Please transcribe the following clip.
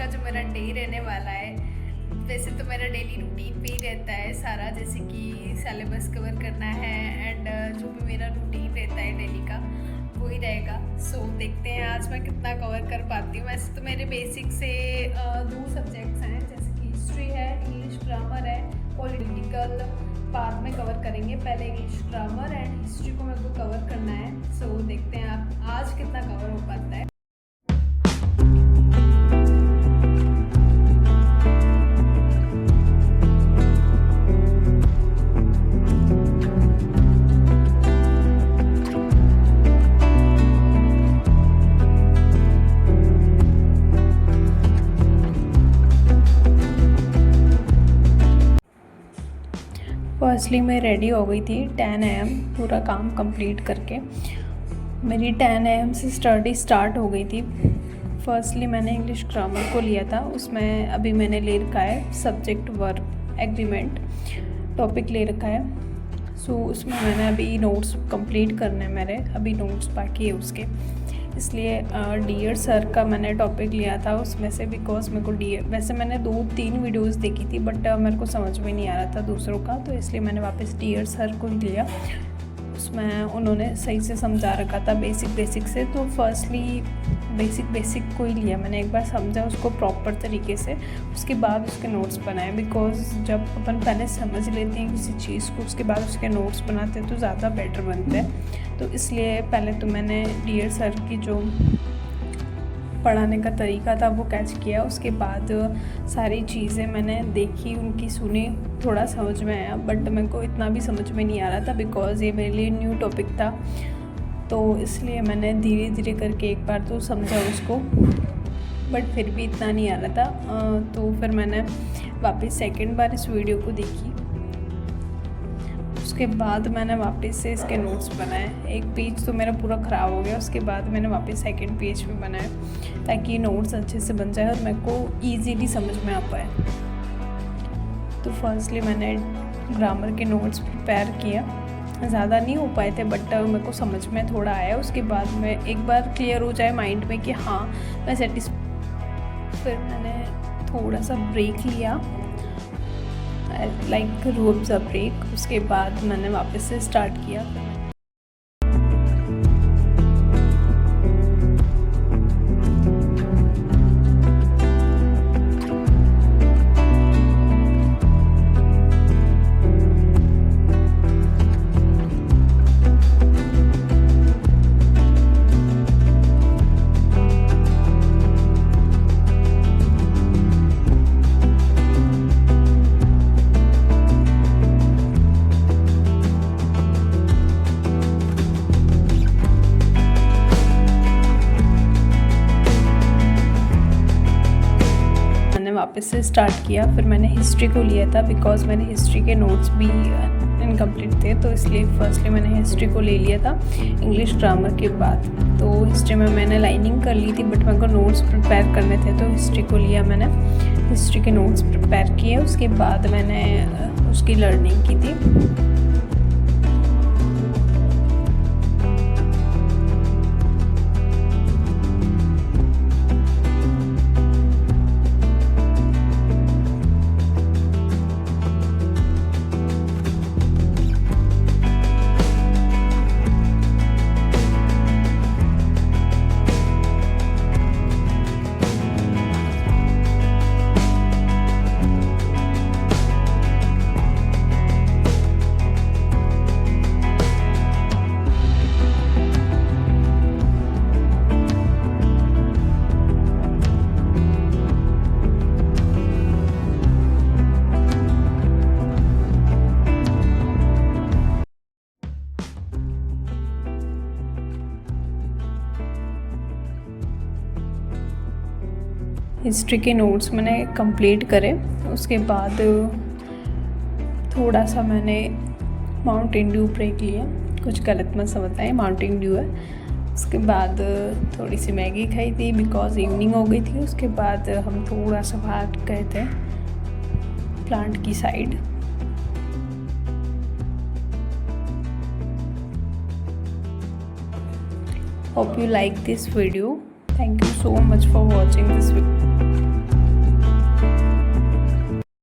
का जो मेरा डे रहने वाला है, वैसे तो मेरा डेली रूटीन पे ही रहता है सारा, जैसे कि सिलेबस कवर करना है एंड जो भी मेरा रूटीन रहता है डेली का वही रहेगा। सो देखते हैं आज मैं कितना कवर कर पाती हूँ। वैसे तो मेरे बेसिक से 2 सब्जेक्ट्स हैं, जैसे कि हिस्ट्री है, इंग्लिश ग्रामर है, पॉलिटिकल बाद में कवर करेंगे। पहले इंग्लिश ग्रामर एंड हिस्ट्री को मेरे को कवर करना है। सो देखते हैं आप आज कितना कवर हो पाता है। फर्स्टली मैं रेडी हो गई थी 10 AM, पूरा काम कंप्लीट करके मेरी 10 AM से स्टडी स्टार्ट हो गई थी। फर्स्टली मैंने इंग्लिश ग्रामर को लिया था, उसमें अभी मैंने ले रखा है सब्जेक्ट वर्ब एग्रीमेंट टॉपिक ले रखा है। सो उसमें मैंने अभी नोट्स कंप्लीट करने हैं, मेरे अभी नोट्स बाकी है उसके, इसलिए डियर सर का मैंने टॉपिक लिया था उसमें से, बिकॉज मेरे को वैसे मैंने 2-3 वीडियोस देखी थी बट मेरे को समझ में नहीं आ रहा था दूसरों का, तो इसलिए मैंने वापस डियर सर को ही लिया। उसमें उन्होंने सही से समझा रखा था बेसिक से, तो फर्स्टली बेसिक को ही लिया मैंने, एक बार समझा उसको प्रॉपर तरीके से, उसके बाद उसके नोट्स बनाए। बिकॉज जब अपन पहले समझ लेते हैं किसी चीज़ को उसके बाद उसके नोट्स बनाते हैं तो ज़्यादा बेटर बनते हैं। तो इसलिए पहले तो मैंने डियर सर की जो पढ़ाने का तरीका था वो कैच किया, उसके बाद सारी चीज़ें मैंने देखी, उनकी सुनी, थोड़ा समझ में आया बट मेरे को इतना भी समझ में नहीं आ रहा था बिकॉज़ ये मेरे लिए न्यू टॉपिक था। तो इसलिए मैंने धीरे धीरे करके एक बार तो समझा उसको, बट फिर भी इतना नहीं आ रहा था। तो फिर मैंने वापस सेकंड बार इस वीडियो को देखी, उसके बाद मैंने वापस से इसके नोट्स बनाए। एक पेज तो मेरा पूरा ख़राब हो गया, उसके बाद मैंने वापस सेकंड पेज पे बनाए ताकि नोट्स अच्छे से बन जाए और मेरे को ईजीली समझ में आ पाए। तो फर्स्टली मैंने ग्रामर के नोट्स प्रिपेयर किया, ज़्यादा नहीं हो पाए थे बट मेरे को समझ में थोड़ा आया। उसके बाद मैं एक बार क्लियर हो जाए माइंड में कि हाँ मैं सेटिस्फाइड, फिर मैंने थोड़ा सा ब्रेक लिया, लाइक रूह अफ़ज़ा ब्रेक। उसके बाद मैंने वापस से स्टार्ट किया। वापस से स्टार्ट किया। फिर मैंने हिस्ट्री को लिया था बिकॉज मैंने हिस्ट्री के नोट्स भी इनकम्प्लीट थे, तो इसलिए फर्स्टली मैंने हिस्ट्री को ले लिया था इंग्लिश ग्रामर के बाद। तो हिस्ट्री में मैंने लाइनिंग कर ली थी बट मेरे को नोट्स प्रिपेयर करने थे, तो हिस्ट्री को लिया मैंने, हिस्ट्री के नोट्स प्रिपेयर किए। उसके बाद मैंने उसकी लर्निंग की थी। हिस्ट्री के नोट्स मैंने कंप्लीट करे। उसके बाद थोड़ा सा मैंने माउंटेन ड्यू ब्रेक लिया, कुछ गलत मत समझना है, माउंटेन ड्यू है। उसके बाद थोड़ी सी मैगी खाई थी बिकॉज इवनिंग हो गई थी। उसके बाद हम थोड़ा सा बाहर गए थे प्लांट की side. Hope you like this video. Thank you so much for watching this video.